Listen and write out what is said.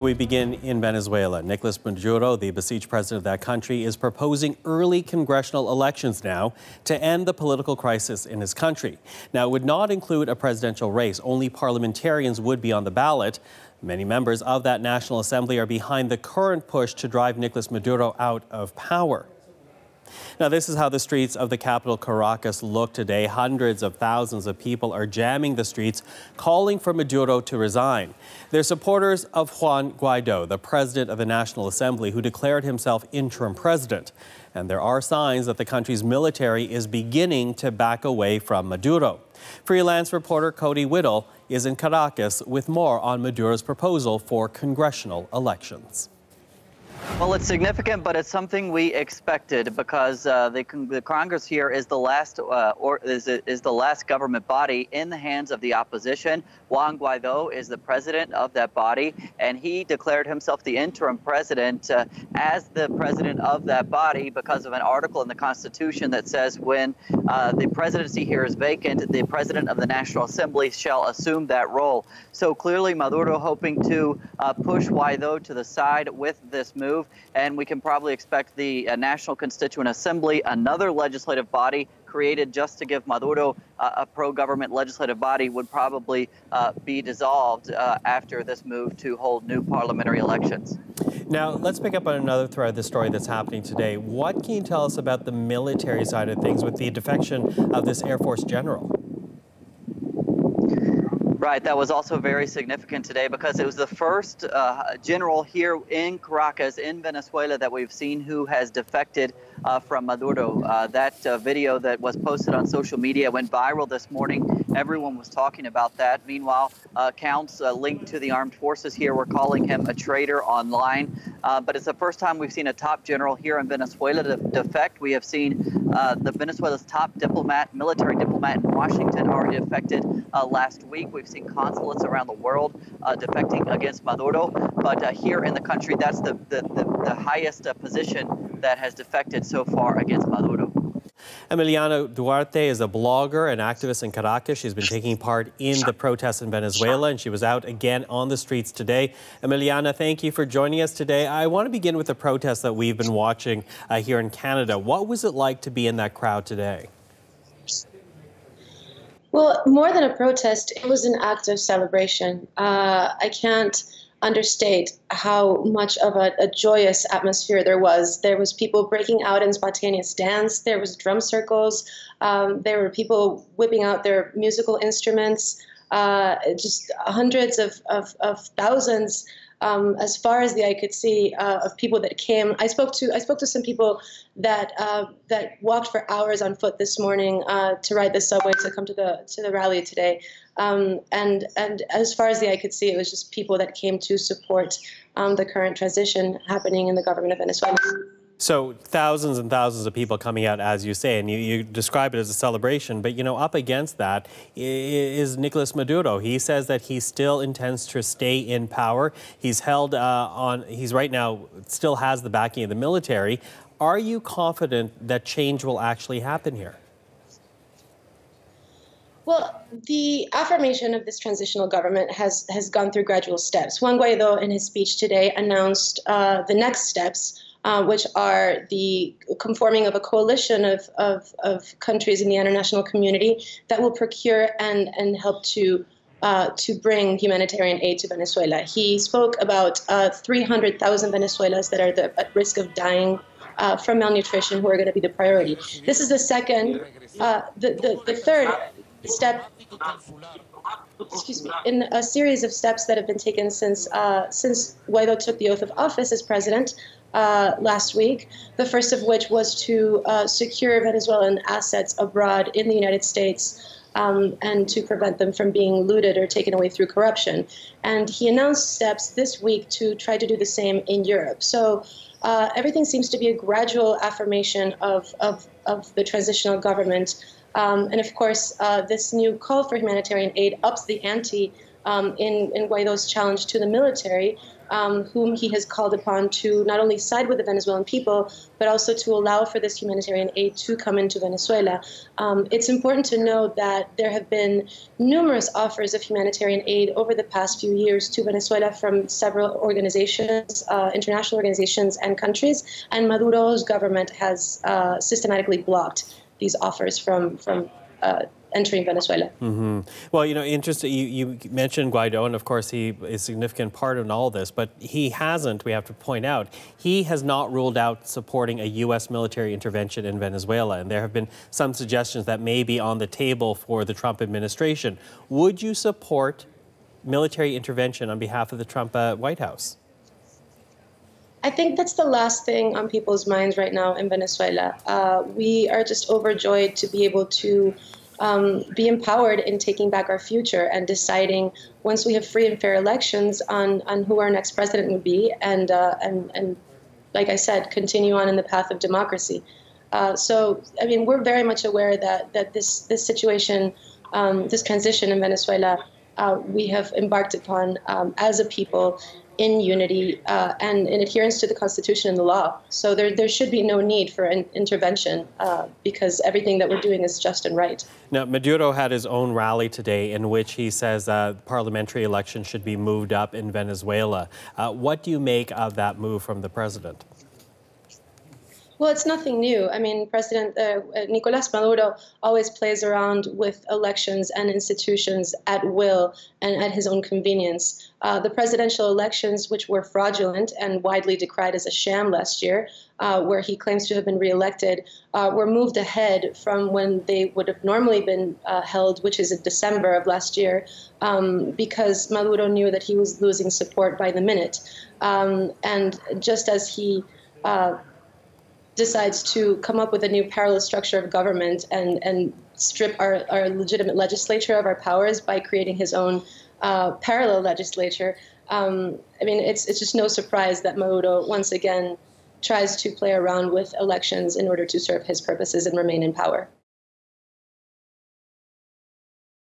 We begin in Venezuela. Nicolas Maduro, the besieged president of that country, is proposing early congressional elections now to end the political crisis in his country. Now, it would not include a presidential race. Only parliamentarians would be on the ballot. Many members of that National Assembly are behind the current push to drive Nicolas Maduro out of power. Now, this is how the streets of the capital Caracas look today. Hundreds of thousands of people are jamming the streets, calling for Maduro to resign. They're supporters of Juan Guaido, the president of the National Assembly, who declared himself interim president. And there are signs that the country's military is beginning to back away from Maduro. Freelance reporter Cody Whittle is in Caracas with more on Maduro's proposal for congressional elections. Well, it's significant, but it's something we expected because the Congress here is the last is the last government body in the hands of the opposition. Juan Guaido is the president of that body, and he declared himself the interim president as the president of that body because of an article in the Constitution that says when the presidency here is vacant, the president of the National Assembly shall assume that role. So clearly, Maduro hoping to push Guaido to the side with this move. And we can probably expect the National Constituent Assembly, another legislative body created just to give Maduro a pro-government legislative body, would probably be dissolved after this move to hold new parliamentary elections. Now, let's pick up on another thread of the story that's happening today. What can you tell us about the military side of things with the defection of this Air Force general? Right, that was also very significant today because it was the first general here in Caracas, in Venezuela, that we've seen who has defected from Maduro. That video that was posted on social media went viral this morning. Everyone was talking about that. Meanwhile, accounts linked to the armed forces here were calling him a traitor online. But it's the first time we've seen a top general here in Venezuela defect. We have seen Venezuela's top diplomat, military diplomat in Washington already defected last week. We've seen consulates around the world defecting against Maduro. But here in the country, that's the highest position that has defected so far against Maduro. Emiliana Duarte is a blogger and activist in Caracas. She's been taking part in the protests in Venezuela, and she was out again on the streets today. Emiliana, thank you for joining us today. I want to begin with the protests that we've been watching here in Canada. What was it like to be in that crowd today? Well, more than a protest, it was an act of celebration. I can't understate how much of a joyous atmosphere there was. There was people breaking out in spontaneous dance. There was drum circles. There were people whipping out their musical instruments. Just hundreds of thousands, as far as the eye could see, of people that came. I spoke to some people that walked for hours on foot this morning to ride the subway to come to the rally today. And as far as the eye could see, it was just people that came to support the current transition happening in the government of Venezuela. So thousands and thousands of people coming out, as you say, and you describe it as a celebration. But, you know, up against that is Nicolas Maduro. He says that he still intends to stay in power. He's held he's right now still has the backing of the military. Are you confident that change will actually happen here? Well, the affirmation of this transitional government has gone through gradual steps. Juan Guaido, in his speech today, announced the next steps, which are the conforming of a coalition of countries in the international community that will procure and help to bring humanitarian aid to Venezuela. He spoke about 300,000 Venezuelans that are at risk of dying from malnutrition, who are going to be the priority. This is the second, the third step, excuse me, in a series of steps that have been taken since Guaido took the oath of office as president last week. The first of which was to secure Venezuelan assets abroad in the United States and to prevent them from being looted or taken away through corruption. And he announced steps this week to try to do the same in Europe. So everything seems to be a gradual affirmation of the transitional government. And of course, this new call for humanitarian aid ups the ante in Guaido's challenge to the military, whom he has called upon to not only side with the Venezuelan people, but also to allow for this humanitarian aid to come into Venezuela. It's important to know that there have been numerous offers of humanitarian aid over the past few years to Venezuela from several organizations, international organizations and countries, and Maduro's government has systematically blocked these offers from entering Venezuela. Mm-hmm. Well, interesting. You mentioned Guaido, and of course he is a significant part in all this, but he hasn't, we have to point out, he has not ruled out supporting a U.S. military intervention in Venezuela, and there have been some suggestions that may be on the table for the Trump administration. Would you support military intervention on behalf of the Trump White House? I think that's the last thing on people's minds right now in Venezuela. We are just overjoyed to be able to be empowered in taking back our future and deciding, once we have free and fair elections, on who our next president would be, and like I said, continue on in the path of democracy. So, I mean, we're very much aware that this situation, this transition in Venezuela, we have embarked upon as a people in unity and in adherence to the Constitution and the law. So there should be no need for an intervention because everything that we're doing is just and right. Now, Maduro had his own rally today in which he says parliamentary elections should be moved up in Venezuela. What do you make of that move from the president? Well, it's nothing new. I mean, President Nicolas Maduro always plays around with elections and institutions at will and at his own convenience. The presidential elections, which were fraudulent and widely decried as a sham last year, where he claims to have been reelected, were moved ahead from when they would have normally been held, which is in December of last year, because Maduro knew that he was losing support by the minute. And just as he decides to come up with a new parallel structure of government and strip our legitimate legislature of our powers by creating his own parallel legislature. I mean, it's just no surprise that Maduro once again tries to play around with elections in order to serve his purposes and remain in power.